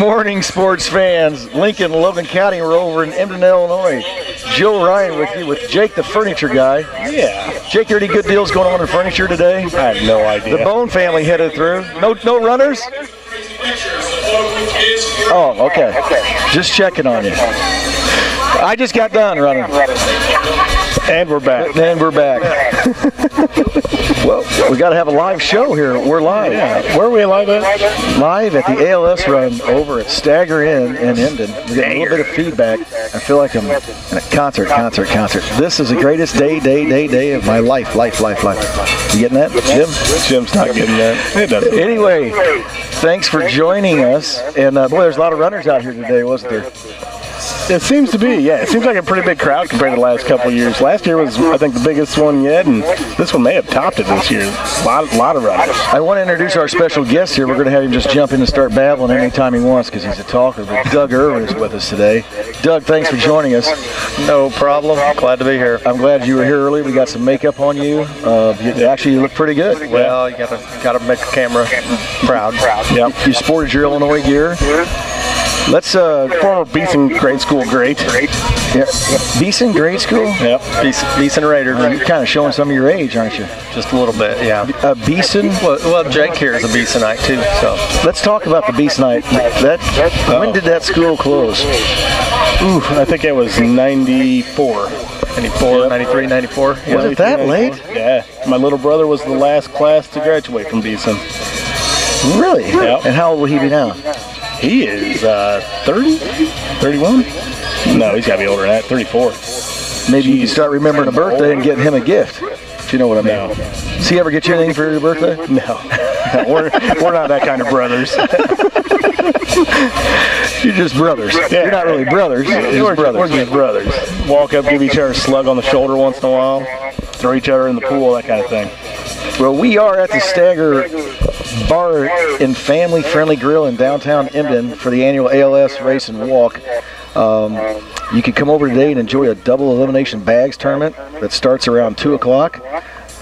morning, sports fans. Lincoln, Logan County, we're over in Emden, Illinois. Joe Ryan with you, with Jake the furniture guy. Yeah. Jake, there any good deals going on in furniture today? I have no idea. The Bone family headed through. No runners? Oh, okay. Just checking on you. I just got done running. And we're back. And we're back. Well, we got to have a live show here. We're live. Yeah. Where are we live at? Live at the ALS run over at Stag-R-Inn in Emden. We're getting a little bit of feedback. I feel like I'm in a concert. This is the greatest day of my life. You getting that, Jim? Jim's not getting that. It doesn't. Anyway, thanks for joining us. And boy, there's a lot of runners out here today, wasn't there? It seems to be, yeah. It seems like a pretty big crowd compared to the last couple of years. Last year was, I think, the biggest one yet, and this one may have topped it this year. A lot of runners. I want to introduce our special guest here. We're going to have him just jump in and start babbling anytime he wants because he's a talker. But Doug Irwin is with us today. Doug, thanks for joining us. No problem. Glad to be here. I'm glad you were here early. We got some makeup on you. You look pretty good. Well, you gotta make the camera proud. Yep. You sported your Illinois gear. Let's former Beeson grade school great. Yeah. Beeson grade school? Yep. Beeson Raider. You're kind of showing some of your age, aren't you? Just a little bit, yeah. Beeson? Well, Jake here is a Beesonite too, so. Let's talk about the Beesonite. When did that school close? Ooh, I think it was 94. 94, 93, 94. Was it that late? Yeah. My little brother was the last class to graduate from Beeson. Really? Yep. And how old will he be now? He is 30? 31? No, he's got to be older than that, 34. Maybe you can start remembering a birthday and getting him a gift, if you know what I mean. No. Does he ever get you anything for your birthday? No. We're not that kind of brothers. You're just brothers. Yeah. You're not really brothers. We're just brothers. Walk up, give each other a slug on the shoulder once in a while, throw each other in the pool, that kind of thing. Well, we are at the Stag-R Bar and Family Friendly Grill in downtown Emden for the annual ALS Race and Walk. You can come over today and enjoy a double elimination bags tournament that starts around 2 o'clock.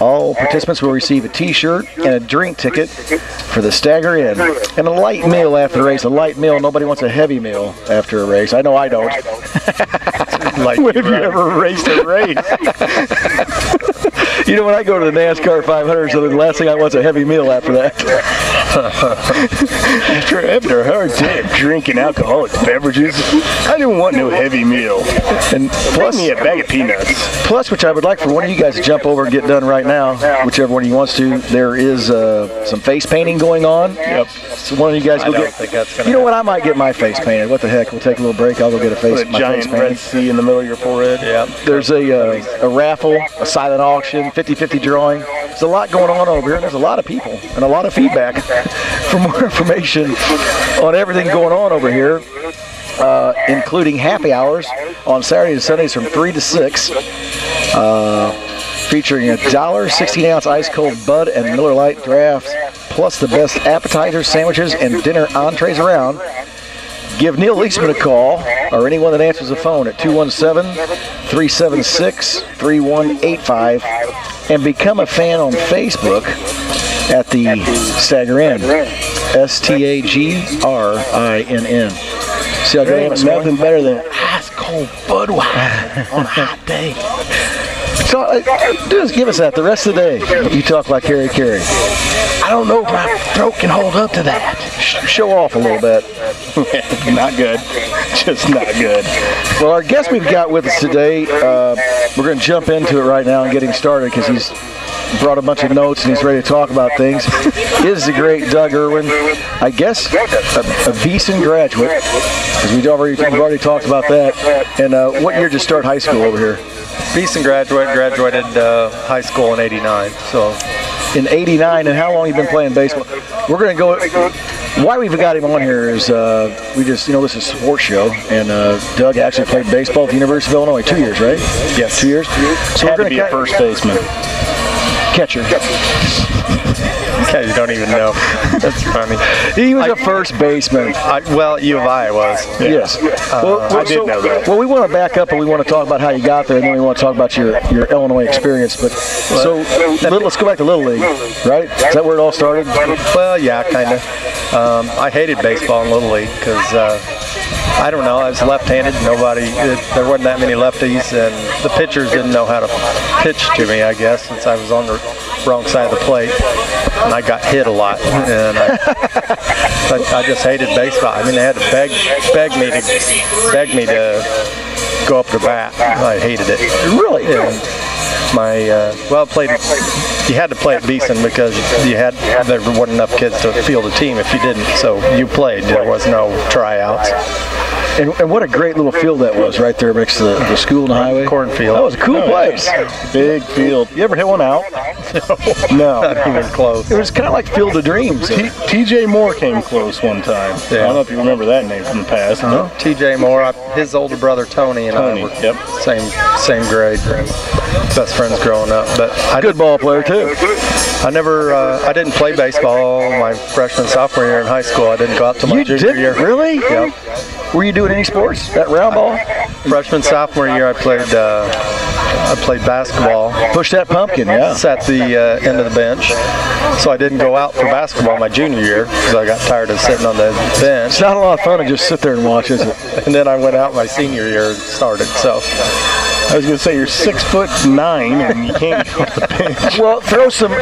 All participants will receive a t-shirt and a drink ticket for the Stag-R-Inn and a light meal after the race. A light meal, nobody wants a heavy meal after a race. I know I don't. When have you ever raced a race? You know, when I go to the NASCAR 500, so the last thing I want is a heavy meal after that. After a hard day of drinking alcoholic beverages, I didn't want no heavy meal. And plus, me a bag of peanuts. Plus, which I would like for one of you guys to jump over and get done right now, whichever one of you wants to. There is some face painting going on. Yep. So one of you guys go get. Think that's gonna you know what? I might get my face painted. What the heck? We'll take a little break. I'll go get a face. Put a giant red C in the middle of your forehead. Yeah. There's a raffle, a silent auction, 50-50 drawing. There's a lot going on over here, and there's a lot of people and a lot of feedback. For more information on everything going on over here, including happy hours on Saturdays and Sundays from 3 to 6, featuring $1 16-ounce ice-cold Bud and Miller Lite drafts, plus the best appetizers, sandwiches, and dinner entrees around. Give Neil Leesman a call, or anyone that answers the phone at 217-376-3185, and become a fan on Facebook at the Stag-R-Inn, Stagrinn. See how great nothing better than ice-cold Budweiser on a hot day. So, just give us that the rest of the day. You talk like Harry Carey. I don't know if my throat can hold up to that. Show off a little bit. Not good. Just not good. Well, our guest we've got with us today, we're going to jump into it right now and get him started because he's brought a bunch of notes and he's ready to talk about things, is the great Doug Irwin. I guess a Beeson graduate, because we've already talked about that. And what year did you start high school over here? Beeson graduated high school in '89. So in '89, and how long have you been playing baseball? We're going to go. Why we've got him on here is we just, this is a sports show, and Doug actually played baseball at the University of Illinois 2 years, right? Yes. 2 years. So we're going to be a first baseman. Catcher. You don't even know. That's funny. He was a first baseman. U of I was. Yeah. Yes. I did know that. Well, we want to back up and we want to talk about how you got there, and then we want to talk about your Illinois experience. But let's go back to Little League, right? Is that where it all started? Well, yeah, kind of. I hated baseball in Little League because I don't know, I was left-handed. There wasn't that many lefties, and the pitchers didn't know how to pitch to me, I guess, since I was on the wrong side of the plate, and I got hit a lot, and I just hated baseball. I mean, they had to beg me to go up to bat. I hated it. Really? And you had to play at Beeson because there wasn't enough kids to field a team if you didn't, so you played. There was no tryouts. And what a great little field that was right there next to the school and the highway. Cornfield. That was a cool place. Big field. You ever hit one out? No. Not even close. It was kind of like Field of Dreams. T.J. Moore came close one time. Yeah. I don't know if you remember that name from the past. Uh-huh. T.J. Moore, his older brother Tony and I were same grade. Best friends growing up. But Good ball player, too. I didn't play baseball my freshman, sophomore year in high school. I didn't go out to my junior year. Really? Yep. Were you doing any sports? That round ball? Freshman, sophomore year, I played basketball. Push that pumpkin, yeah. Sat the end of the bench. So I didn't go out for basketball my junior year because I got tired of sitting on the bench. It's not a lot of fun to just sit there and watch, is it? And then I went out my senior year and started. So I was going to say you're 6'9" and you can't go to the bench. Well, throw some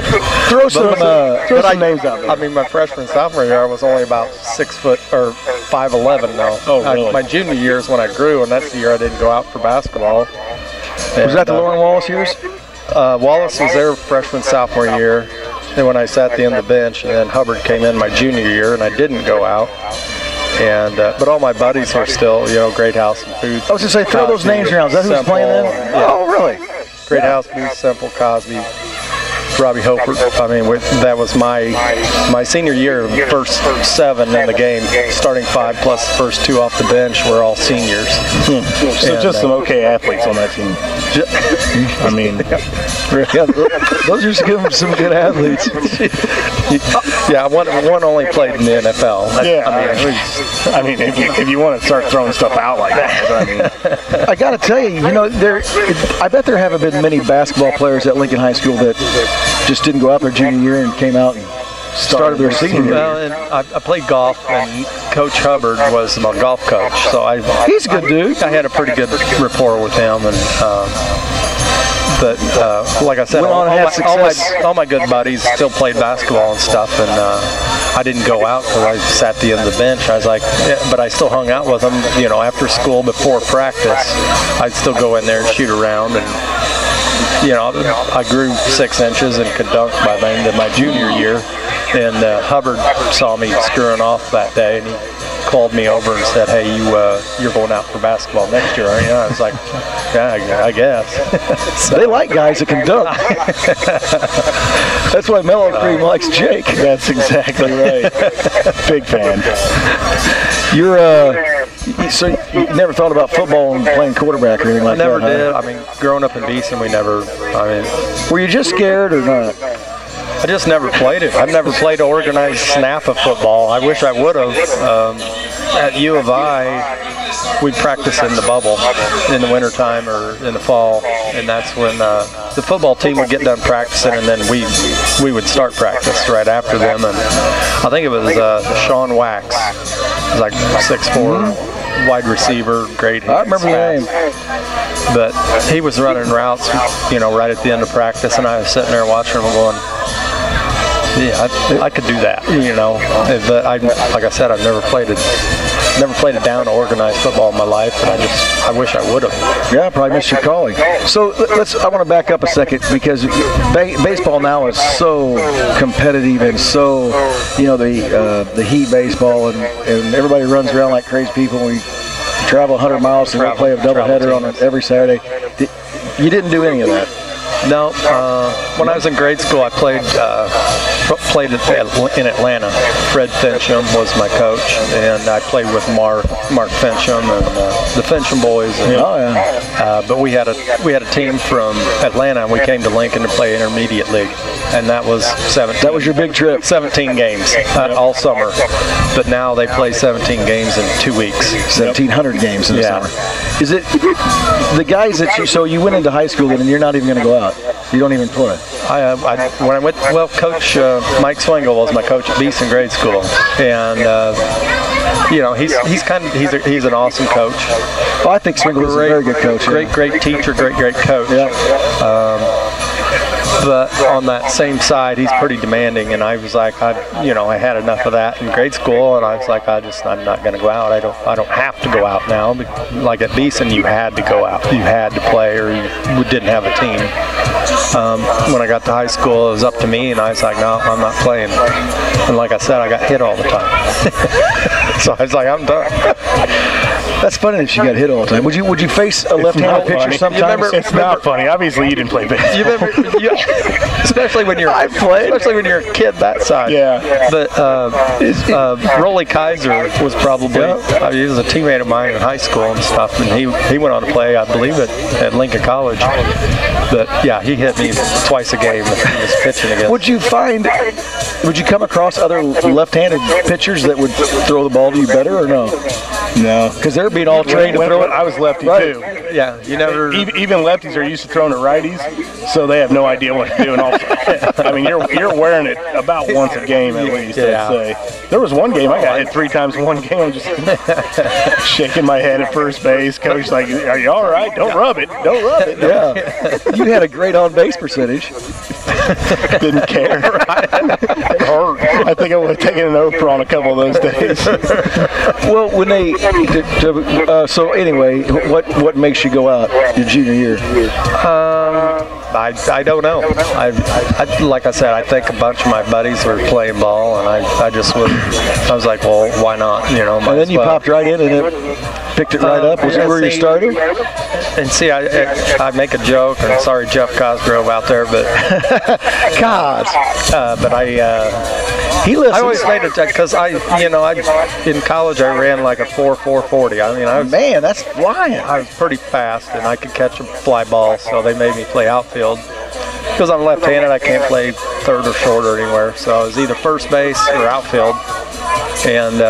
names out there. I mean, my freshman, sophomore year, I was only about 6 foot or 5'11" now. Oh, really? My junior year is when I grew, and that's the year I didn't go out for basketball. Was that the Lauren Wallace years? Wallace was there freshman, sophomore year, and when I sat at the end of the bench, and then Hubbard came in my junior year, and I didn't go out. And but all my buddies were still, Great House and Booth. I was going to say, throw those names around. Is that who's playing then? Yeah. Oh, really? Great House, Booth, Semple, Cosby, Robbie Hoper. I mean, that was my senior year. The first 7 in the game, starting 5 plus the first 2 off the bench, were all seniors. So just some okay athletes on that team. I mean, yeah, those are some good athletes. Yeah, one only played in the NFL. I mean, if you want to start throwing stuff out like that, I got to tell you, I bet there haven't been many basketball players at Lincoln High School that just didn't go out their junior year and came out and started their senior year. Well, and I played golf, and Coach Hubbard was my golf coach, so he's a good dude. I had a pretty good rapport with him, and but like I said, all my good buddies still played basketball and stuff, and I didn't go out because I sat at the end of the bench. I was like, but I still hung out with them, after school, before practice. I'd still go in there and shoot around, and I grew 6 inches and could dunk by the end of my junior year. And Hubbard saw me screwing off that day, and he called me over and said, "Hey, you're going out for basketball next year, aren't you?" I was like, "Yeah, I guess." So, they like guys that can dunk. That's why Mellow Cream likes Jake. That's exactly right. Big fan. So you never thought about football and playing quarterback or anything like that? I never did. I mean, growing up in Beeson, were you just scared or not? I just never played it. I've never played an organized snap of football. I wish I would have. At U of I, we practice in the bubble in the wintertime or in the fall, and that's when the football team would get done practicing, and then we would start practice right after them. And I think it was Sean Wax. He was like 6'4", wide receiver, great. I remember the name. But he was running routes, right at the end of practice, and I was sitting there watching him going, yeah, I could do that, But like I said, I've never played a down organized football in my life, and I wish I would have. Yeah, I probably missed your calling. So I want to back up a second, because baseball now is so competitive and so, the heat baseball, and everybody runs around like crazy people. We travel 100 miles and play a doubleheader on every Saturday. You didn't do any of that? No. When I was in grade school, I played in Atlanta. Fred Fincham was my coach, and I played with Mark Fincham and the Fincham boys. And, but we had a team from Atlanta, and we came to Lincoln to play intermediate league, and that was 17. That was your big trip. 17 games all summer, but now they play 17 games in 2 weeks. 1,700 games in the summer. Is it the guys that so you went into high school and you're not even going to go out? You don't even play. When I went, well, Coach Mike Swingle was my coach at Beeson grade school, and he's an awesome coach. Oh, I think Swingle is a very good coach. Great teacher, great coach. Yeah. But on that same side, he's pretty demanding, and I was like, I had enough of that in grade school, and I was like, I'm not going to go out. I don't have to go out now. Like at Beeson, you had to go out. You had to play, or you didn't have a team. When I got to high school, it was up to me, and I was like, no, I'm not playing. And like I said, I got hit all the time. So I was like, I'm done. That's funny that you got hit all the time. Would you face a left-handed pitcher sometimes? It's not funny. Obviously, you didn't play baseball. You remember, especially when you're a kid that size. Yeah. But Rolly Kaiser was probably he was a teammate of mine in high school and stuff, and he went on to play, I believe, at Lincoln College. But yeah, he hit me twice a game when he was pitching against. Would you come across other left-handed pitchers that would throw the ball to you better, or no? No, because they're being all trained to throw it. I was lefty too. Yeah, you never. Even lefties are used to throwing at righties, so they have no idea what to do. And I mean, you're wearing it about once a game at least. Yeah. I'd say. There was one game I got hit 3 times in one game. I'm just shaking my head at first base. Coach like, "Are you all right? Don't rub it. Don't rub it." Yeah, you had a great on-base percentage. Didn't care. It hurt. I think I would have taken an Oprah on a couple of those days. Well, when they so anyway, what makes you go out your junior year? I don't know. I like I said, I think a bunch of my buddies were playing ball, and I was like, well, why not? And then you popped right in and it picked it right up. Was it where you started? And see, I make a joke, and sorry Jeff Cosgrove out there, but he listens. I always made it because in college I ran like a 4.40. I mean, that's flying. I was pretty fast, and I could catch a fly ball, so they made me play outfield. Because I'm left-handed, I can't play third or short or anywhere, so I was either first base or outfield. And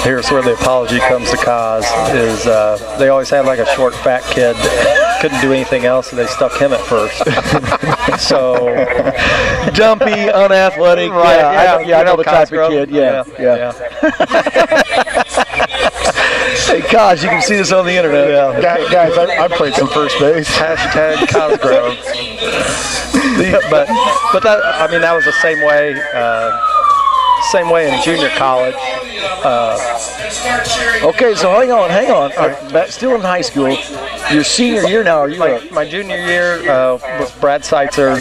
here's where the apology comes to cause, is they always had like a short, fat kid that couldn't do anything else, and they stuck him at first. So dumpy, unathletic. Right, I know the type of kid. Yeah. Hey, Cos, you can see this on the internet. Yeah. Guys, I played some first base. Hashtag Cosgrove. But that was the same way. Same way in junior college. Okay, so hang on. Still in high school. Your senior year now, are you? My junior year was Brad Seitzer.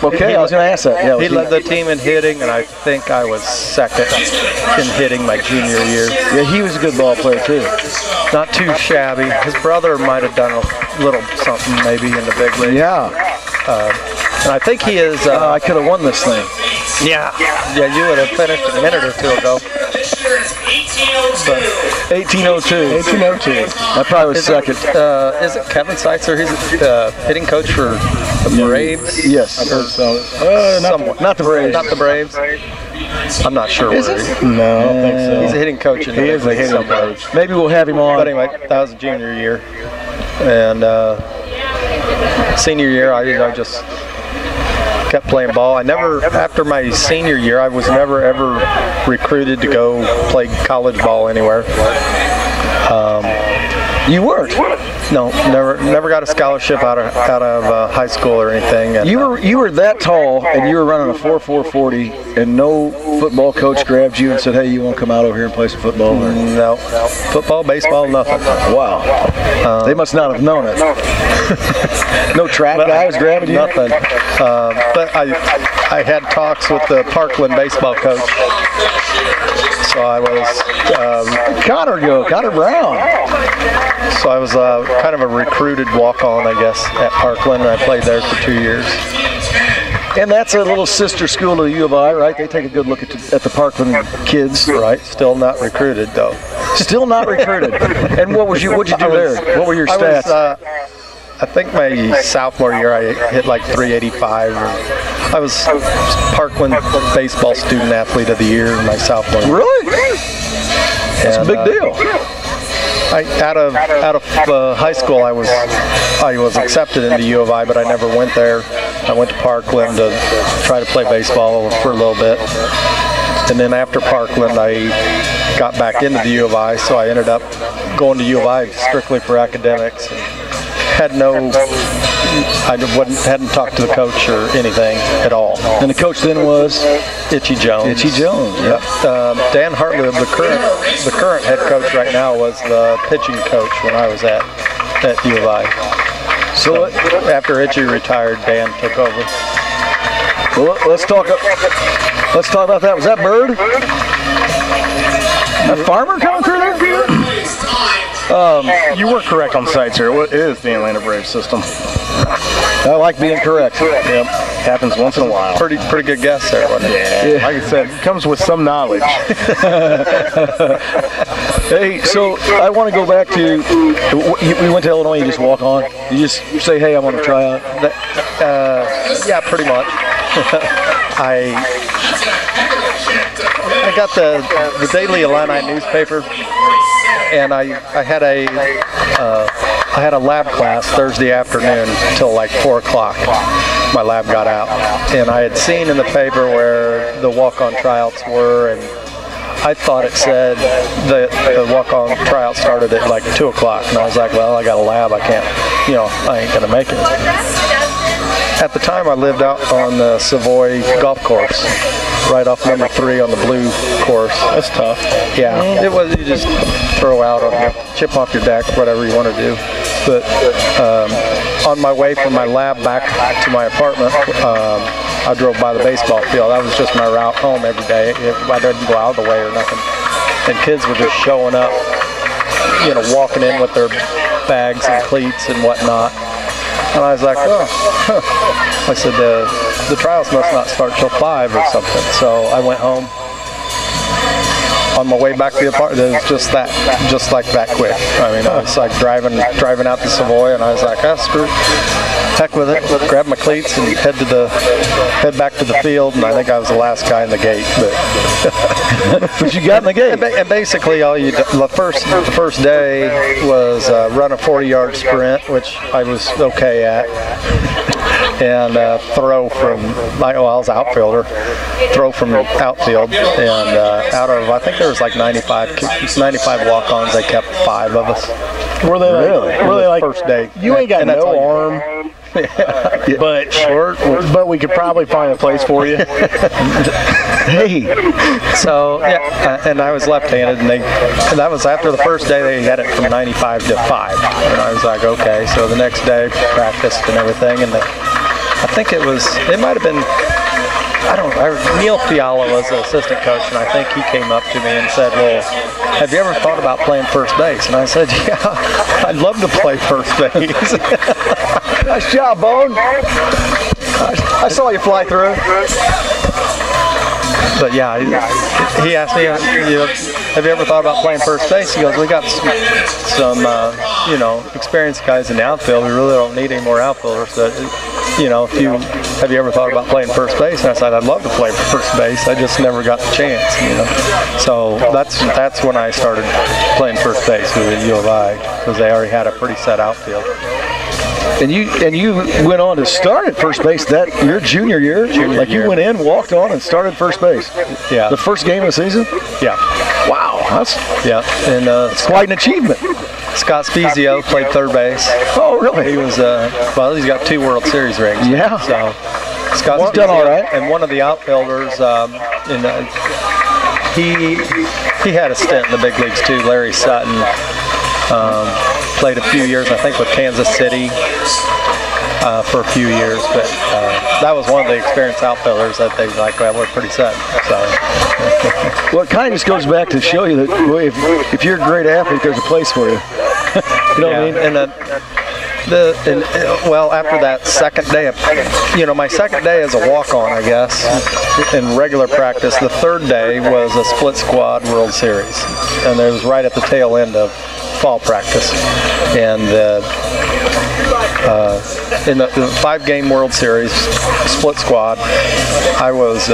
Okay, I was going to ask that. Yeah, he led the team in hitting, and I think I was second in hitting my junior year. Yeah, he was a good ball player too. Not too shabby. His brother might have done a little something maybe in the big league. Yeah. And I think he is. I could have won this thing. Yeah, you would have finished a minute or two ago. 1802. I probably was second. Is it Kevin Seitzer? He's the hitting coach for the Braves? Yes. Not the Braves. Not the Braves. I'm not sure. Is it? No, I don't think so. He's a hitting coach. He is a hitting coach. Maybe we'll have him on. But anyway, that was a junior year. And senior year, I just kept playing ball. After my senior year, I was never ever recruited to go play college ball anywhere. You weren't? No, never got a scholarship out of high school or anything. And, you were that tall, and you were running a 4.40, and no football coach grabbed you and said, "Hey, you want to come out over here and play some football?" Or? No, football, baseball, nothing. Wow, they must not have known it. No track guy was grabbing you. Nothing. But I had talks with the Parkland baseball coach. So I was Connor Brown. So I was kind of a recruited walk-on, I guess, at Parkland, and I played there for 2 years. And that's a little sister school to the U of I, right? They take a good look at the Parkland kids. Right. Still not recruited, though. Still not recruited. And what'd you do there? What were your stats? I think my sophomore year I hit like 385. I was Parkland baseball student athlete of the year in my sophomore year. Really? That's a big deal. Out of high school, I was accepted into U of I, but I never went there. I went to Parkland to try to play baseball for a little bit. And then after Parkland, I got back into the U of I, so I ended up going to U of I strictly for academics. And hadn't talked to the coach or anything at all. And the coach then was Itchy Jones. Itchy Jones. Yep. Dan Hartlib, the current head coach right now, was the pitching coach when I was at U of I. So after Itchy retired, Dan took over. Well, let's talk about that. Was that Bird? A farmer coming through there? You were correct on site, sir. It is the Atlanta Braves system. I like being correct. Yep. Happens once in a while. Pretty good guess there, wasn't it? Yeah. Like I said, it comes with some knowledge. Hey, so I want to go back to, we went to Illinois, you just walk on? You just say, hey, I want to try out? Yeah, pretty much. I got the Daily Illini newspaper, and I had a lab class Thursday afternoon till like 4 o'clock. My lab got out, and I had seen in the paper where the walk-on tryouts were, and I thought it said the walk-on tryout started at like 2 o'clock, and I was like, well, I got a lab, I can't, I ain't gonna make it. At the time, I lived out on the Savoy golf course, right off number 3 on the blue course. That's tough. Yeah, it was. You just throw out on chip off your deck, whatever you want to do. But on my way from my lab back to my apartment, I drove by the baseball field. That was just my route home every day. I didn't go out of the way or nothing. And kids were just showing up, walking in with their bags and cleats and whatnot. And I was like, oh, huh. I said, the trials must not start till 5 or something. So I went home. On my way back to the apartment, it was just like that quick. I mean, I was like driving out to Savoy, and I was like, screw, heck with it. Grab my cleats and head back to the field. And I think I was the last guy in the gate. But you got in the gate. And basically, the first day was run a 40-yard sprint, which I was okay at. And throw from, I was outfielder, throw from outfield, and out of, I think there was like 95 walk-ons, they kept 5 of us. Were they like first day? You ain't got no arm, but we could probably find a place for you. Hey. So, yeah, and I was left-handed, and that was after the first day they had it from 95 to 5. And I was like, okay, so the next day practiced and everything, and I think it might have been, Neil Fiala was the assistant coach, and I think he came up to me and said, well, have you ever thought about playing first base? And I said, yeah, I'd love to play first base. Nice job, Bone. I saw you fly through. But yeah, he asked me, have you ever thought about playing first base? He goes, we got some experienced guys in the outfield. We really don't need any more outfielders. But, have you ever thought about playing first base? And I said, I'd love to play first base. I just never got the chance, So that's when I started playing first base with U of I, because they already had a pretty set outfield. And you went on to start at first base your junior year? You went in, walked on, and started first base? Yeah. The first game of the season? Yeah. Wow. And it's quite an achievement. Scott Spezio played third base. Oh, really? He was, he's got 2 World Series rings. Yeah. So Scott's done all right. And one of the outfielders, he had a stint in the big leagues too, Larry Sutton. Played a few years, I think, with Kansas City for a few years, but that was one of the experienced outfielders that they like, well, we're pretty set. So. Well, it kind of just goes back to show you that if you're a great athlete, there's a place for you. You know what I mean? And after that second day, my second day as a walk-on, I guess, in regular practice, the third day was a split squad World Series, and it was right at the tail end of fall practice. And in the 5-game World Series split squad, I was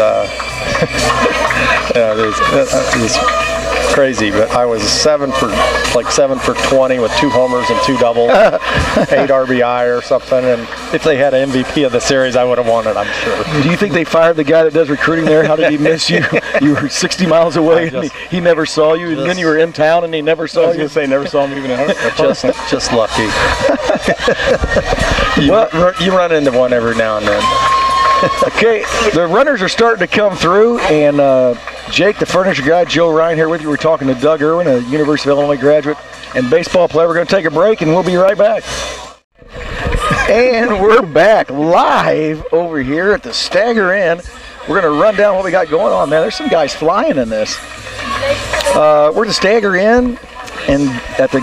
crazy, but I was 7 for 20 with 2 homers and 2 doubles, 8 RBI or something. And if they had an MVP of the series, I would have won it, I'm sure. Do you think they fired the guy that does recruiting there? How did he miss you? You were 60 miles away and he never saw you, and then you were in town and he never saw you. I was going to say, never saw him even at home. Just lucky. You run into one every now and then. Okay, the runners are starting to come through, and Jake, the furniture guy, Joe Ryan here with you. We're talking to Doug Irwin, a University of Illinois graduate and baseball player. We're going to take a break, and we'll be right back. And we're back live over here at the Stag-R-Inn. We're going to run down what we got going on, man. There's some guys flying in this. We're at the Stag-R-Inn, and at the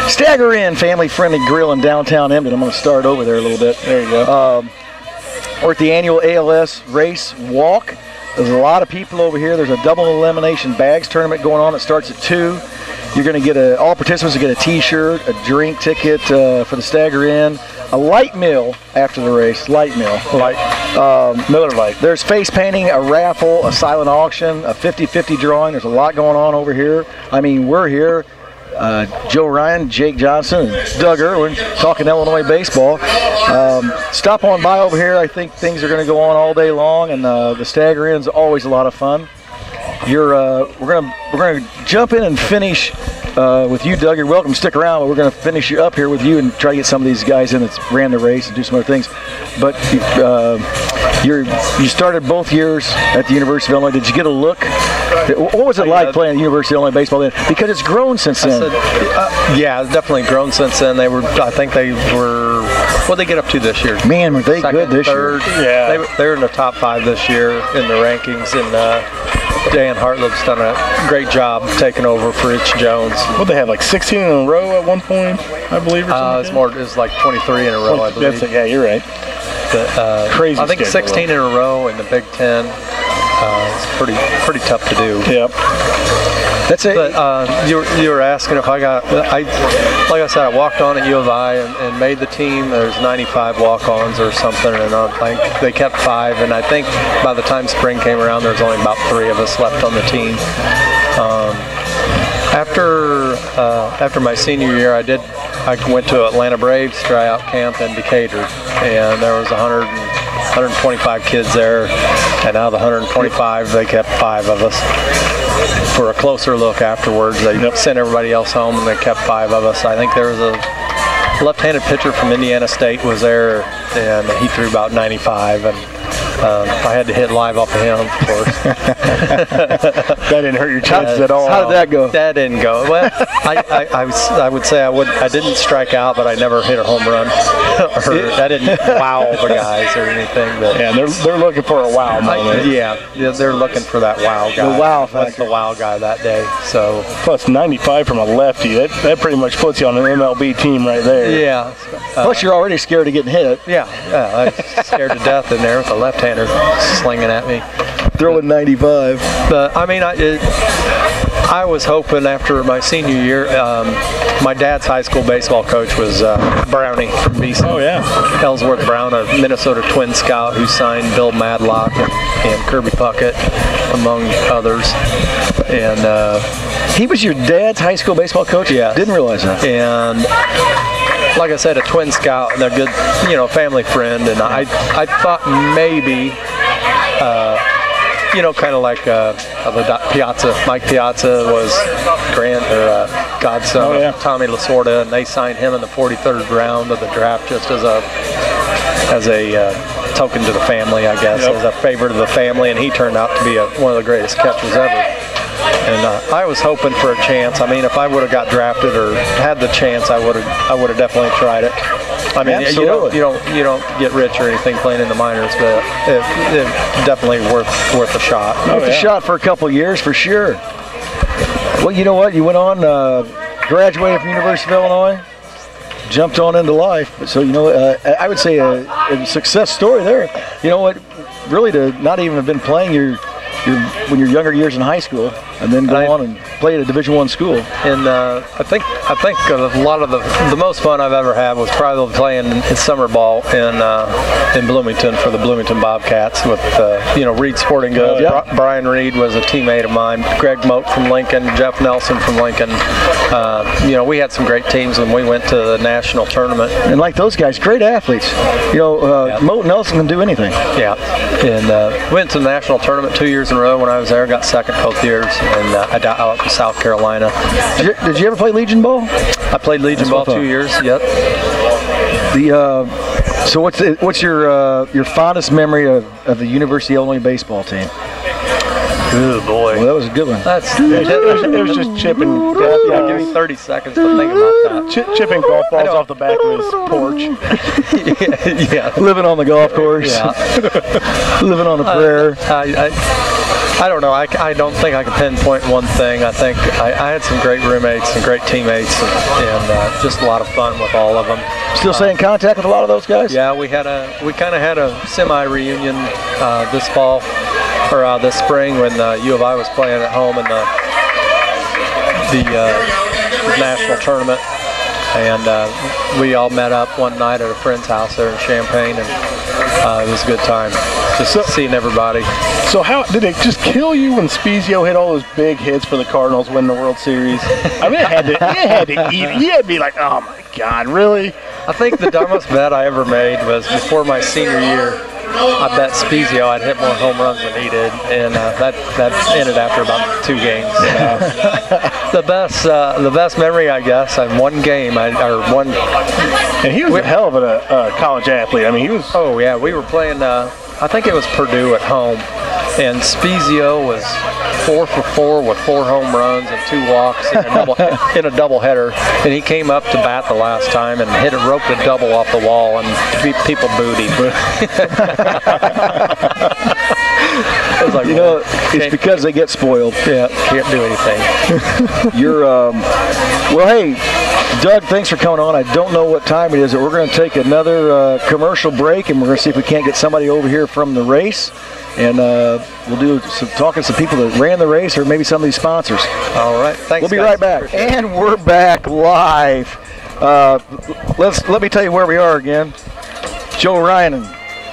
Stag-R-Inn family-friendly grill in downtown Emden. I'm going to start over there a little bit. There you go. We're at the annual ALS race walk. There's a lot of people over here. There's a double elimination bags tournament going on that starts at 2. You're going to get all participants will get a T-shirt, a drink ticket for the Stag-R-Inn, a light meal after the race. Light meal. Miller Lite. There's face painting, a raffle, a silent auction, a 50-50 drawing. There's a lot going on over here. I mean, we're here. Joe Ryan, Jake Johnston, and Doug Irwin talking Illinois baseball. Stop on by over here. I think things are going to go on all day long, and the Stag-R-Inn is always a lot of fun. We're gonna jump in and finish with you, Doug. You're welcome to stick around, but we're gonna finish you up here with you and try to get some of these guys in that ran the race and do some other things. But you started both years at the University of Illinois. Did you get a look? What was it like playing at the University of Illinois baseball then? Because it's grown since then. Yeah, it's definitely grown since then. I think they were. What did they get up to this year? Man, were they good this year? Yeah, they were in the top 5 this year in the rankings, and Dan Hartleb's done a great job taking over for Rich Jones. What they had, like 16 in a row at one point, I believe, or something? It's like 23 in a row, I believe. That's it. Yeah, you're right. But, crazy. I think 16 in a row in the Big Ten. It's pretty tough to do. Yep. That's it. But you were asking if like I said, I walked on at U of I and made the team. There's 95 walk-ons or something, and they kept 5. And I think by the time spring came around, there's only about 3 of us left on the team. After my senior year, I went to Atlanta Braves tryout camp in Decatur, and there was 125 kids there, and out of the 125, they kept 5 of us. For a closer look afterwards, they sent everybody else home, and they kept 5 of us. I think there was a left-handed pitcher from Indiana State was there, and he threw about 95, and I had to hit live off of him, of course. That didn't hurt your chances at all. How did that go? That didn't go. Well, I would say I didn't strike out, but I never hit a home run. I didn't wow the guys or anything. But yeah, they're looking for a wow moment. Yeah, they're looking for that wow guy. The wow factor. The wow guy that day. So plus 95 from a lefty. That pretty much puts you on an MLB team right there. Yeah. Plus you're already scared of getting hit. Yeah. I was scared to death in there with a left-hander slinging at me. Throwing 95. But I mean, I was hoping after my senior year, my dad's high school baseball coach was Brownie from Beeson. Oh, yeah. Ellsworth Brown, a Minnesota Twin scout who signed Bill Madlock and Kirby Puckett, among others. And he was your dad's high school baseball coach? Yeah. Didn't realize that. And like I said, a Twin scout and a good, family friend. And I thought maybe, kind of like Mike Piazza was godson of Tommy Lasorda, and they signed him in the 43rd round of the draft just as a token to the family, I guess, as a favor to the family, and he turned out to be one of the greatest catchers ever. And I was hoping for a chance. I mean, if I would have got drafted or had the chance, I would have definitely tried it. I mean, you don't get rich or anything playing in the minors, but it definitely worth a shot. Worth a shot for a couple of years, for sure. Well, you know what? You went on, graduated from University of Illinois, jumped on into life. So, I would say a success story there. You know what? Really, to not even have been playing your when you're younger years in high school, and then go on and play at a Division I school. And I think a lot of the most fun I've ever had was probably playing in summer ball in Bloomington for the Bloomington Bobcats with Reed Sporting Goods. Brian Reed was a teammate of mine. Greg Moat from Lincoln, Jeff Nelson from Lincoln. We had some great teams when we went to the national tournament. And like those guys, great athletes. Moat and Nelson can do anything. Yeah, and went to the national tournament 2 years in a row when I was there. Got second both years, and I got out to South Carolina. Did you ever play Legion ball? I played Legion ball 2 years. Yep. So what's your fondest memory of the University of Illinois baseball team? Good boy. Well, that was a good one. It was just chipping. Yeah, give me 30 seconds to think about that. Chipping golf balls off the back of his porch. Yeah. Living on the golf course. Yeah. Living on a prayer. I don't know. I don't think I can pinpoint one thing. I think I had some great roommates and great teammates, and just a lot of fun with all of them. Still stay in contact with a lot of those guys? Yeah, we kind of had a semi-reunion this fall, or this spring when U of I was playing at home in the national tournament, and we all met up one night at a friend's house there in Champaign, and it was a good time just seeing everybody. So how did it just kill you when Spezio hit all those big hits for the Cardinals, win the World Series? I mean, it had to eat. You had to be like, oh my God, really? I think the dumbest bet I ever made was before my senior year. I bet Spezio I'd hit more home runs than he did, and that ended after about 2 games. The best memory, I guess, on one game and he was a hell of a college athlete. I mean, he was. Oh yeah, we were playing. I think it was Purdue at home, and Spezio was 4 for 4 with 4 home runs and 2 walks in a doubleheader, and he came up to bat the last time and roped a double off the wall, and people booed him. It was like, it's because they get spoiled. Yeah, can't do anything. Well, hey, Doug, thanks for coming on. I don't know what time it is, but we're going to take another commercial break, and we're going to see if we can't get somebody over here from the race. And we'll do some talking to some people that ran the race, or maybe some of these sponsors. All right, thanks. We'll be right back. And we're back live. Let me tell you where we are again. Joe Ryan and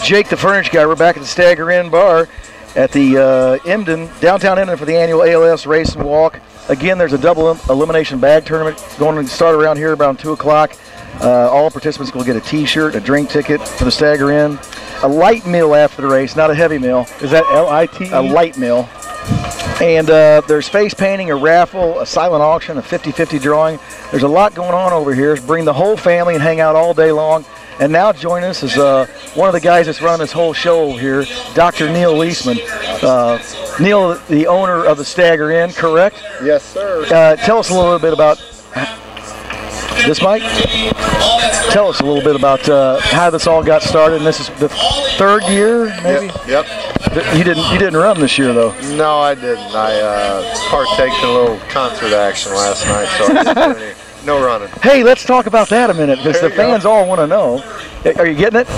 Jake, the furniture guy. We're back at the Stag-R-Inn bar at the Emden, downtown Emden, for the annual ALS Race and Walk. Again, there's a double elimination bag tournament going to start around here around 2 o'clock. All participants will get a T-shirt, a drink ticket for the Stag-R-Inn, a light meal after the race, not a heavy meal. Is that L-I-T-E? A light meal. And there's face painting, a raffle, a silent auction, a 50-50 drawing. There's a lot going on over here. Bring the whole family and hang out all day long. And now join us is one of the guys that's running this whole show over here, Dr. Neil Leisman. Neil, the owner of the Stag-R-Inn, correct? Yes, sir. Tell us a little bit about this, Mike. Tell us a little bit about how this all got started. And this is the 3rd year, maybe. Yep. You didn't run this year though. No, I didn't. I partaked in a little concert action last night, so I didn't do any. No running. Hey, let's talk about that a minute, because the fans all want to know. Are you getting it?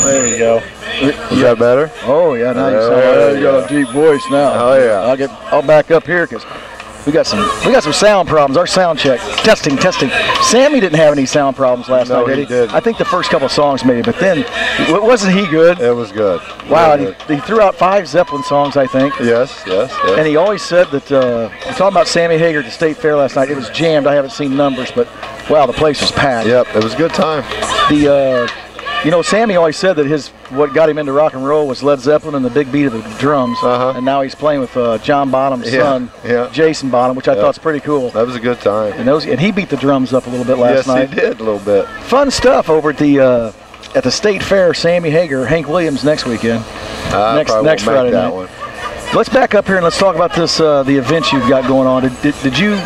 There you go. Is that better? Oh yeah, now you got a deep voice now. Oh yeah. I'll back up here because we got some sound problems. Our sound check, testing. Sammy didn't have any sound problems last night, did he? Did. I think the first couple of songs maybe, but then wasn't he good? It was good. Wow, and he threw out 5 Zeppelin songs, I think. Yes. And he always said that, we're talking about Sammy Hagar at the State Fair last night. It was jammed. I haven't seen numbers, but wow, the place was packed. Yep, it was a good time. Sammy always said that what got him into rock and roll was Led Zeppelin and the big beat of the drums. And now he's playing with John Bonham's son, Jason Bonham, which I thought's pretty cool. That was a good time. And he beat the drums up a little bit last night. Yes, he did a little bit. Fun stuff over at the State Fair. Sammy Hagar, Hank Williams next weekend. Next Friday night. One. Let's back up here and let's talk about this the events you've got going on. Did you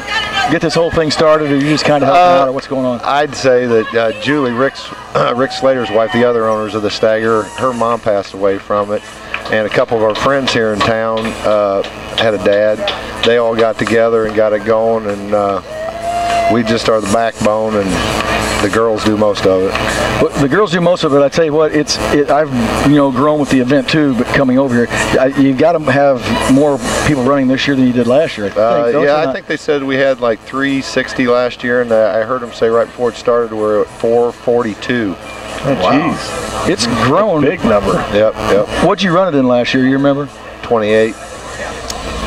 get this whole thing started, or you just kind of helping out, or what's going on? I'd say that Julie, Rick Slater's wife, the other owners of the Stag-R, her mom passed away from it, and a couple of our friends here in town had a dad. They all got together and got it going, and we just are the backbone, and the girls do most of it. Well, the girls do most of it. I tell you what, I've grown with the event too. But coming over here, you got to have more people running this year than you did last year. I think they said we had like 360 last year, and I heard them say right before it started we're at 442. Oh, jeez. It's grown. Big number. Yep. What'd you run it in last year? You remember? 28.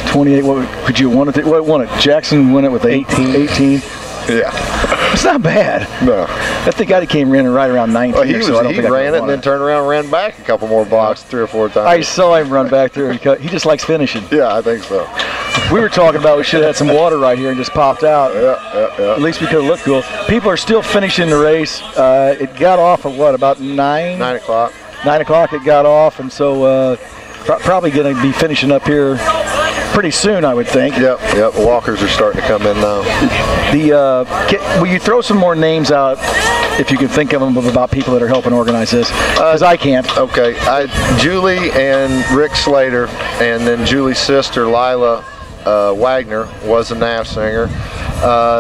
28. What could you won it? What won it? Jackson won it with 18. Yeah. It's not bad. No. I think I came in right around 19. Well, he ran it and then turned around and ran back a couple more blocks 3 or 4 times. I saw him run back there. He just likes finishing. Yeah, I think so. We were talking about we should have had some water right here and just popped out. Yeah. At least we could have looked cool. People are still finishing the race. It got off at what, about 9? 9 o'clock. 9 o'clock it got off, and so probably going to be finishing up here pretty soon, I would think. Yep. Walkers are starting to come in now. Will you throw some more names out, if you can think of them, about people that are helping organize this? Because I can't. Okay. Julie and Rick Slater, and then Julie's sister, Lila Wagner, was a NAF singer.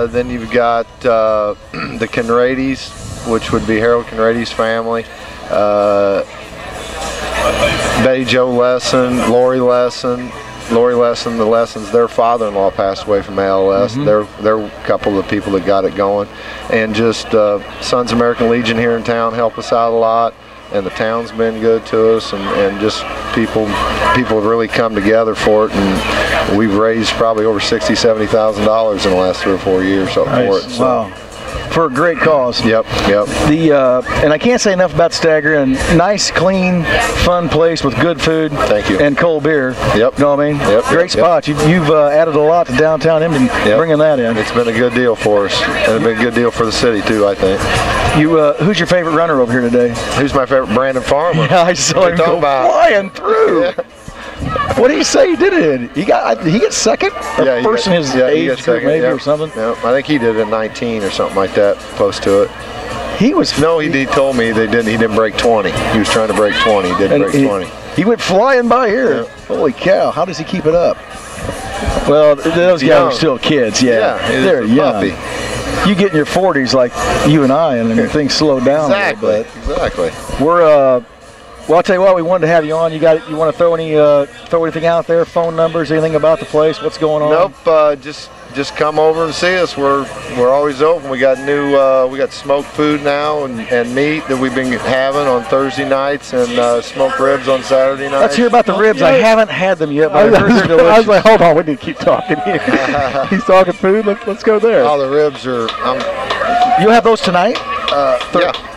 Then you've got the Conradys, which would be Harold Conrady's family. Betty Jo Lesson, Lori Lesson, the Lessons, their father-in-law passed away from ALS. Mm-hmm. They're a couple of the people that got it going. And just Sons of American Legion here in town help us out a lot. And the town's been good to us, and just people have really come together for it, and we've raised probably over $60,000-$70,000 in the last 3 or 4 years for it. So. Wow. For a great cause. Yep. And I can't say enough about Stag-R-Inn. Nice, clean, fun place with good food. Thank you. And cold beer. Yep. You know what I mean? Yep. Great spot. You've added a lot to downtown Emden, bringing that in. It's been a good deal for us, and it's been a good deal for the city too, I think. Who's your favorite runner over here today? Who's my favorite? Brandon Farmer. Yeah, I saw him go flying through. Yeah. What did he say he did it in? He gets second? Yeah, first in his age group maybe or something? Yeah, I think he did it in 19 or something like that, close to it. He told me he didn't break 20. He was trying to break 20. He didn't break 20. He went flying by here. Yeah. Holy cow, how does he keep it up? Well, those guys are still kids, they're young. Puppy. You get in your 40s like you and I, and things slow down a little bit. Exactly. Well, I'll tell you what, we wanted to have you on. You want to throw anything out there? Phone numbers, anything about the place? What's going on? Nope. Just come over and see us. We're always open. We got we got smoked food now and meat that we've been having on Thursday nights, and smoked ribs on Saturday nights. Let's hear about the ribs. I haven't had them yet, but I heard they're delicious. I was like, hold on, we need to keep talking here. He's talking food. Let's go there. Oh, the ribs are. You'll have those tonight?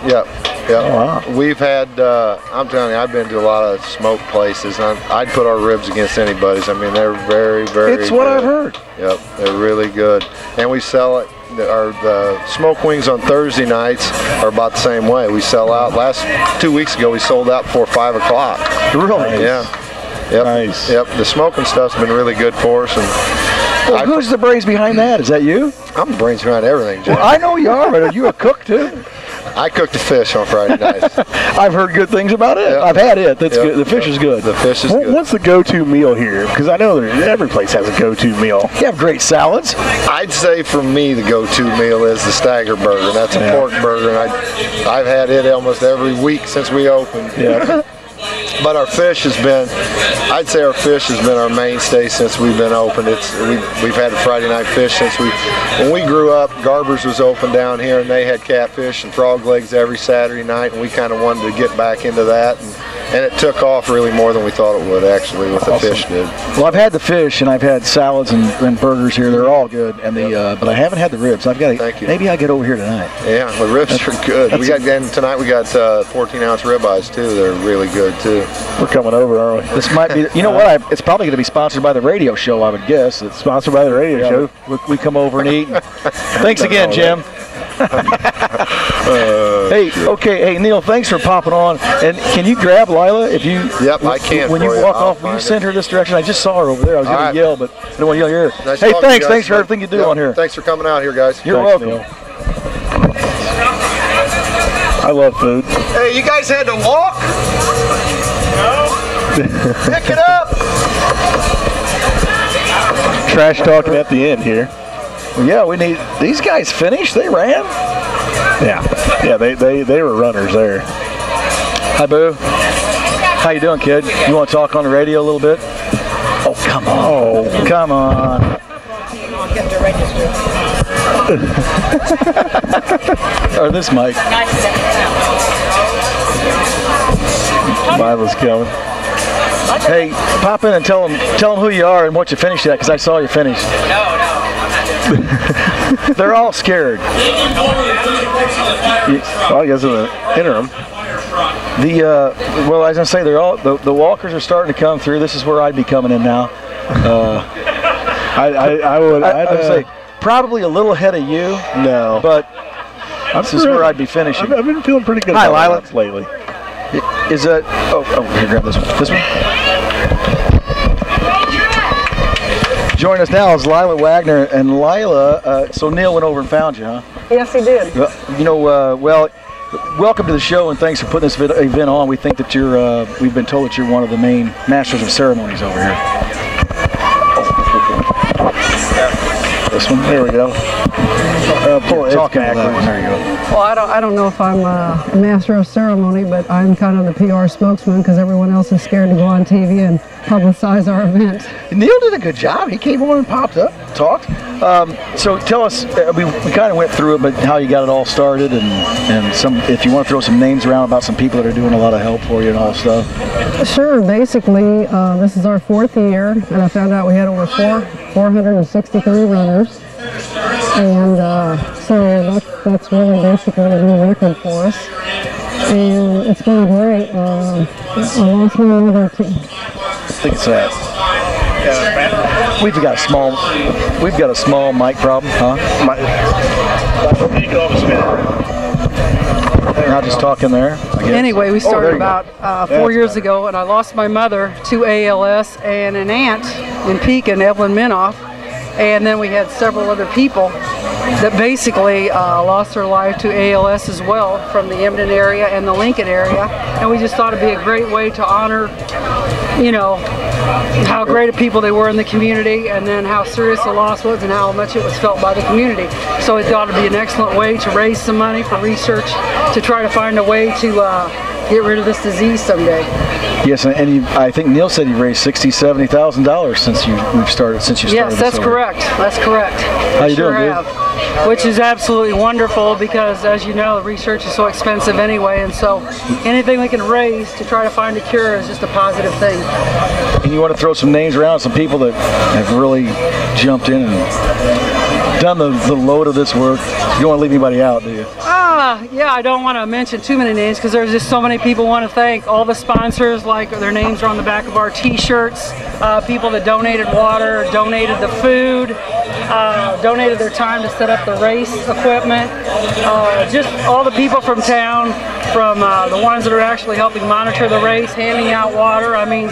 Yeah. Oh, wow. We've had, I'm telling you, I've been to a lot of smoke places, and I'd put our ribs against anybody's. I mean, they're very, very good. It's what I've heard. Yep, they're really good. And we sell it, the smoke wings on Thursday nights are about the same way. We sell out. 2 weeks ago, we sold out before 5 o'clock. Really? Yeah. Yep. Nice. Yep, the smoking stuff's been really good for us. And well, who's the brains behind that? Is that you? I'm the brains behind everything, Jim. Well, I know you are, but are you a cook too? I cooked the fish on Friday nights. I've heard good things about it. Yep. I've had it. That's good. The fish is good. The fish is good. What's the go-to meal here? Because I know every place has a go-to meal. You have great salads. I'd say for me the go-to meal is the Stag-R burger. That's a pork burger, and I've had it almost every week since we opened. Yeah. But our fish has been, I'd say our fish has been our mainstay since we've been open. We've had Friday night fish when we grew up. Garber's was open down here, and they had catfish and frog legs every Saturday night, and we kind of wanted to get back into that. And it took off really more than we thought it would, actually, with the fish did. Well, I've had the fish, and I've had salads and burgers here. They're all good, and but I haven't had the ribs. Maybe I'll get over here tonight. Yeah, the ribs are good. Tonight we got 14-ounce ribeyes too. They're really good too. We're coming over, aren't we? This might be. You know what? It's probably going to be sponsored by the radio show. I would guess. It's sponsored by the radio show. We come over and eat. Thanks again, Jim. Hey, Neil, thanks for popping on. And can you grab Lila if you? Yep, I can. When you walk off, will you send her this direction? I just saw her over there. I was going to yell, but I don't want to yell here. Nice hey, thanks for everything you do on here. Thanks for coming out here, guys. You're welcome. Neil. I love food. Hey, you guys had to walk? No. Pick it up. Trash talking at the end here. Well, yeah, we need these guys. Finished. They ran. Yeah. They were runners there. Hi, Boo. How you doing, kid? You want to talk on the radio a little bit? Oh, come on. Oh, come on. Or this mic. Lila's coming. Hey, pop in and tell them who you are and what you finished at, because I saw you finish. They're all scared. Well, I guess in the interim. Well, as I say, they're all the walkers are starting to come through. This is where I'd be coming in now. I would say probably a little ahead of you. No, but this is where I'd be finishing. I've been feeling pretty good. Hi, Lila. Lately. Is that? Oh, here, grab this one. This one. Joining us now is Lila Wagner, and Lila. So Neil went over and found you, huh? Yes, he did. You know, well, welcome to the show, and thanks for putting this event on. We think that you're. We've been told that you're one of the main masters of ceremonies over here. This one. There we go. Pull it backwards. There you go. Well, I don't know if I'm a master of ceremony, but I'm kind of the PR spokesman because everyone else is scared to go on TV and publicize our event. Neil did a good job. He came on and popped up, talked. So tell us, we kind of went through it, but how you got it all started, and some, if you want to throw some names around about some people that are doing a lot of help for you and all stuff. Sure. Basically, this is our 4th year, and I found out we had over 463 runners. And so that's really basically a new record for us. And it's been great. I lost my mother too. I think it's that. We've got a small mic problem, huh? Not just talking there. Anyway, we started about 4 years ago, and I lost my mother to ALS and an aunt in Pekin, Evelyn Minoff. And then we had several other people that basically lost their life to ALS as well from the Emden area and the Lincoln area. And we just thought it'd be a great way to honor, you know, how great of people they were in the community, and then how serious the loss was and how much it was felt by the community. So we thought it'd be an excellent way to raise some money for research to try to find a way to get rid of this disease someday. Yes, and I think Neil said he raised $60,000-$70,000 since you started. Yes, that's correct. That's correct. How you doing, dude? Which is absolutely wonderful because, as you know, the research is so expensive anyway, and so anything we can raise to try to find a cure is just a positive thing. And you want to throw some names around, some people that have really jumped in and done the load of this work. You don't want to leave anybody out, do you? Yeah, I don't want to mention too many names because there's just so many people want to thank. All the sponsors, like their names are on the back of our t-shirts, people that donated water, donated the food, donated their time to set up the race equipment, just all the people from town, from the ones that are actually helping monitor the race, handing out water. I mean,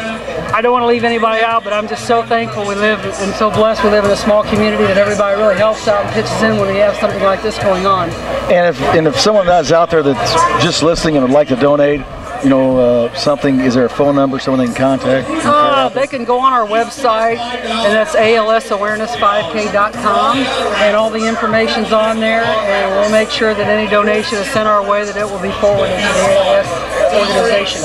I don't want to leave anybody out, but I'm just so thankful we live and so blessed we live in a small community that everybody really helps out and pitches in when we have something like this going on. And if someone that's out there that's just listening and would like to donate, you know, something, is there a phone number someone they can contact? They can go on our website, and that's alsawareness5k.com, and all the information's on there, and we'll make sure that any donation is sent our way, that it will be forwarded to the ALS organization.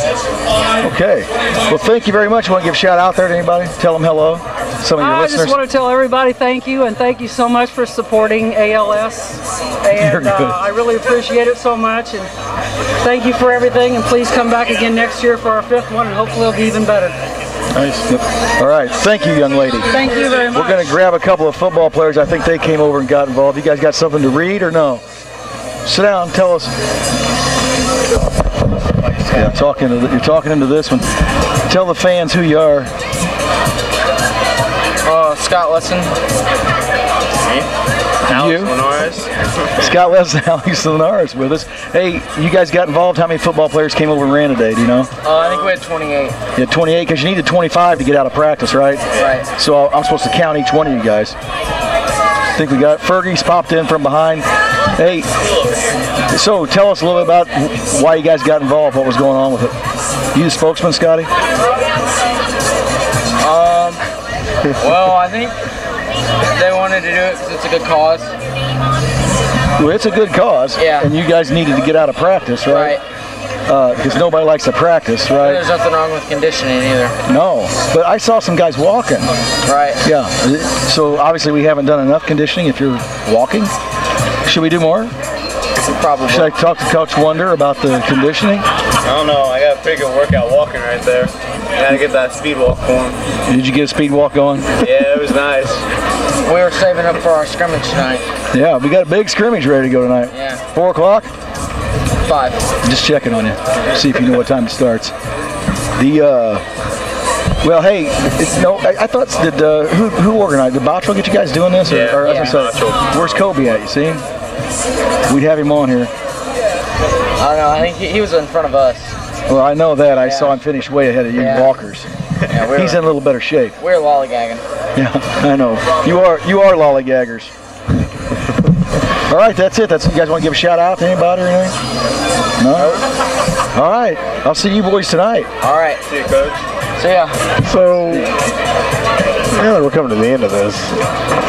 Okay. Well, thank you very much. You want to give a shout out there to anybody? Tell them hello. Some of your listeners. I just want to tell everybody thank you, and thank you so much for supporting ALS. And I really appreciate it so much, and thank you for everything, and please come back again next year for our 5th one, and hopefully it'll be even better. Nice. All right. Thank you, young lady. Thank you very much. We're going to grab a couple of football players. I think they came over and got involved. You guys got something to read or no? Sit down. Tell us. Yeah, you're talking into this one. Tell the fans who you are. Scott Lesson. Alex Linares. Scott Lesson, Alex Linares with us. Hey, you guys got involved. How many football players came over and ran today? Do you know? I think we had 28. You had 28 because you needed 25 to get out of practice, right? Right. So I'm supposed to count each one of you guys. I think we got Fergie's popped in from behind. Hey, so tell us a little bit about why you guys got involved, what was going on with it. You the spokesman, Scotty? Well, I think They wanted to do it because it's a good cause. Well, it's a good cause. Yeah. And you guys needed to get out of practice, right? Because nobody likes to practice, right? There's nothing wrong with conditioning either. No. But I saw some guys walking. Right. Yeah. So obviously we haven't done enough conditioning if you're walking. Should we do more? Probably. Should I talk to Coach Wonder about the conditioning? I don't know. I got a pretty good workout walking right there. Gotta get that speed walk going. Did you get a speed walk going? Yeah, it was nice. We were saving up for our scrimmage tonight. Yeah, we got a big scrimmage ready to go tonight. Yeah. 4 o'clock? 5. Just checking on you. See if you know what time it starts. Well, hey, I thought, who organized? Did Bottrell get you guys doing this? Yeah. Where's Kobe at, you see? We'd have him on here. I don't know. I think he was in front of us. Well, I know that. I saw him finish way ahead of you walkers. Yeah, He's in a little better shape. We're lollygagging. Yeah, I know. You are lollygaggers. All right, that's it. You guys want to give a shout out to anybody or anything? No? All right. I'll see you boys tonight. All right. See you, Coach. See ya. So, now that we're coming to the end of this,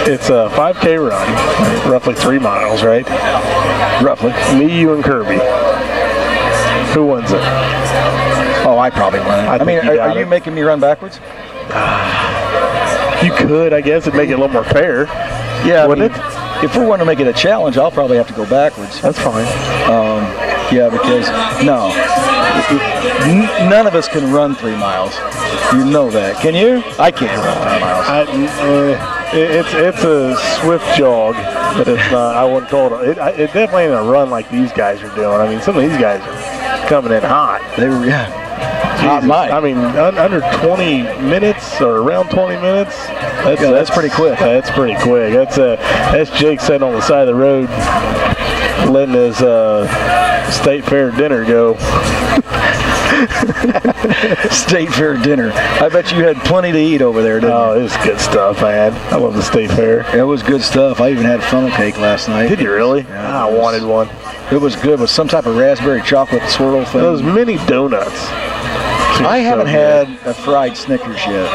it's a 5K run, roughly 3 miles, right? Roughly. Me, you, and Kirby. Who wins it? Oh, I probably won it. I mean, are you making me run backwards? You could, I guess. It'd make it a little more fair. Yeah, wouldn't it? If we're going to make it a challenge, I'll probably have to go backwards. That's fine. Yeah, because none of us can run 3 miles. You know that. Can you? I can't run 3 miles. It's a swift jog, but it's not. I wouldn't call it. It definitely ain't a run like these guys are doing. I mean, some of these guys are coming in hot. They were, yeah. Hot mic. I mean, under 20 minutes or around 20 minutes. That's pretty quick. That's pretty quick. That's Jake sitting on the side of the road, letting his State Fair dinner go. State Fair dinner. I bet you had plenty to eat over there, didn't you? Oh, it was good stuff, man. I love the State Fair. It was good stuff. I even had funnel cake last night. Did you really? Yeah, I wanted one. It was good with some type of raspberry chocolate swirl thing. Those mini donuts. I haven't had a fried Snickers yet.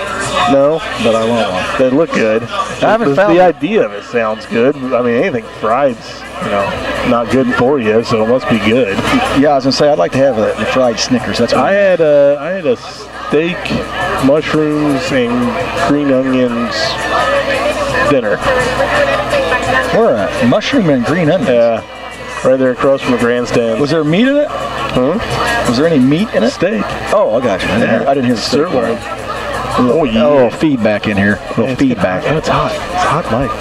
No, but I want one. They look good. I haven't found the idea of it sounds good. I mean, anything fried's not good for you, so it must be good. Yeah, I was gonna say I'd like to have the fried Snickers. That's what I had a steak, mushrooms, and green onions dinner. Where at? Mushroom and green onions. Yeah, right there across from the grandstand. Was there meat in it? Huh? Was there any meat in it? Steak. Oh, I got you. I didn't hear the steak part. Oh, yeah. A little feedback in here. A little feedback. It's hot. It's hot, Mike.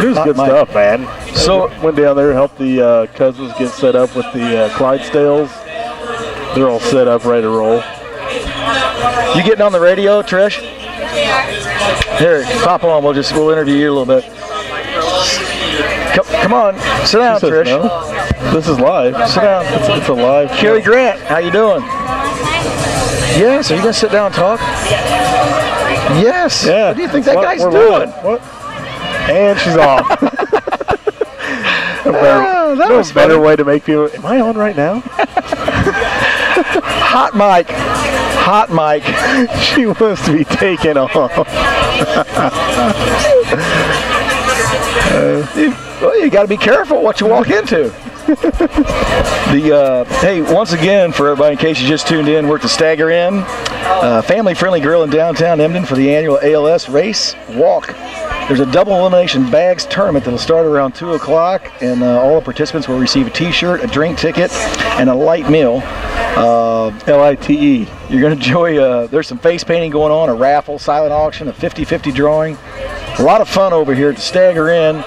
It was good stuff, man. So went down there, helped the cousins get set up with the Clydesdales. They're all set up, ready to roll. You getting on the radio, Trish? Here, pop on. We'll interview you a little bit. Come on, sit down, Trish. No. This is live. Sit down. It's a live. Carrie Grant, how you doing? Yes. Are you gonna sit down and talk? Yes. Yeah. What do you think that guy's doing? What? And she's off. That was a better way to make people. Am I on right now? Hot mic. Hot mic. She wants to be taken off. Well, you got to be careful what you walk into. Hey, once again, for everybody, in case you just tuned in, we're at the Stag-R-Inn, family-friendly grill in downtown Emden for the annual ALS Race Walk. There's a double elimination bags tournament that'll start around 2 o'clock, and all the participants will receive a T-shirt, a drink ticket, and a light meal. LITE. You're going to enjoy, there's some face painting going on, a raffle, silent auction, a 50-50 drawing. A lot of fun over here at the Stag-R-Inn.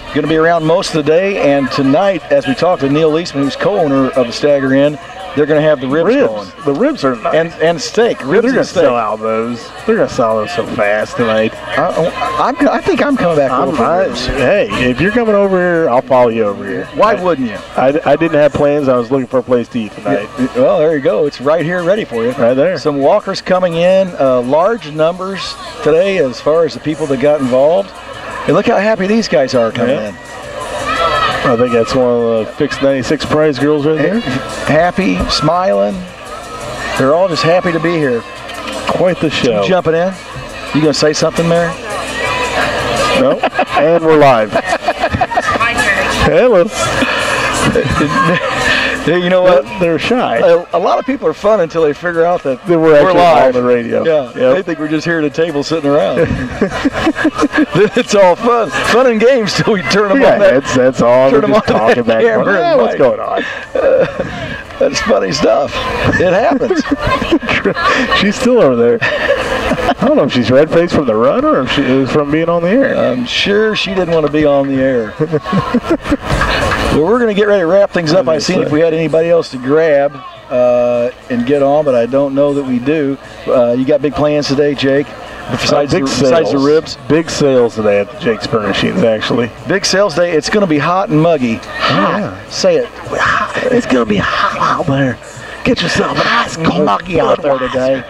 Going to be around most of the day, and tonight, as we talk to Neil Leisman, who's co-owner of the Stag-R-Inn, they're going to have the ribs going. The ribs are nice. And steak. Ribs they're going to steak. sell out those. They're going to sell those so fast tonight. I think I'm coming back over for ribs. Hey, if you're coming over here, I'll follow you over here. Why wouldn't you? I didn't have plans. I was looking for a place to eat tonight. Yeah, well, there you go. It's right here ready for you. Right there. Some walkers coming in. Large numbers today as far as the people that got involved. And look how happy these guys are coming in. I think that's one of the Fixed 96 prize girls right there. Happy, smiling. They're all just happy to be here. Quite the show. Jumping in. You going to say something, Mary? No. And we're live. Hello. You know what? They're shy. A lot of people are fun until they figure out that we're actually live on the radio. Yeah, Yep. they think we're just here at a table sitting around. It's all fun and games till we turn them on. That's all. Turn We're them just on talking back. camera. What's going on? That's funny stuff. It happens. She's still over there. I don't know if she's red-faced from the run or if she is from being on the air. I'm sure she didn't want to be on the air. Well, we're going to get ready to wrap things up. I seen if we had anybody else to grab and get on, but I don't know that we do. You got big plans today, Jake? Besides the ribs? Big sales today at the Jake's Furnishings, actually. Big sales day. It's going to be hot and muggy. Yeah. Say it. It's going to be hot out there. Get yourself an ice muggy out there today.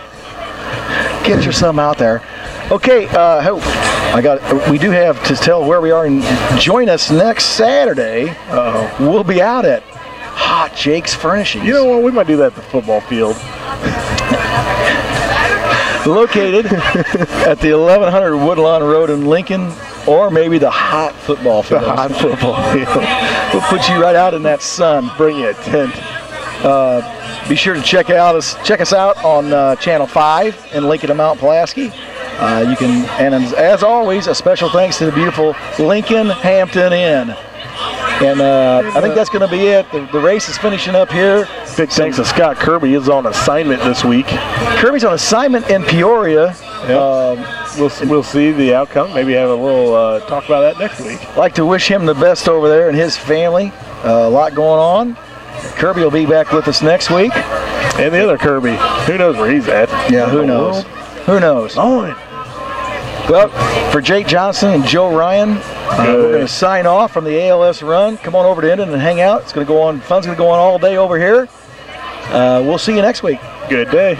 Get your some out there. Okay, we do have to tell where we are, and join us next Saturday. We'll be out at Hot Jake's Furnishings. You know what? We might do that at the football field. Located at the 1100 Woodlawn Road in Lincoln, or maybe the hot football field. The hot football field. We'll put you right out in that sun. Bring you a tent. Be sure to check us out on Channel 5 in Lincoln and Mount Pulaski. You can, and as always, a special thanks to the beautiful Lincoln Hampton Inn. And I think that's going to be it. The race is finishing up here. Big thanks to Scott Kirby. He's on assignment this week. Kirby's on assignment in Peoria. Yep. We'll see the outcome. Maybe have a little talk about that next week. I'd like to wish him the best over there and his family. A lot going on. Kirby will be back with us next week. And the other Kirby. Who knows where he's at? Yeah, who knows? Who knows? Oh. Well, for Jake Johnston and Joe Ryan, we're going to sign off from the ALS run. Come on over to Emden and hang out. It's going to go on. Fun's going to go on all day over here. We'll see you next week. Good day.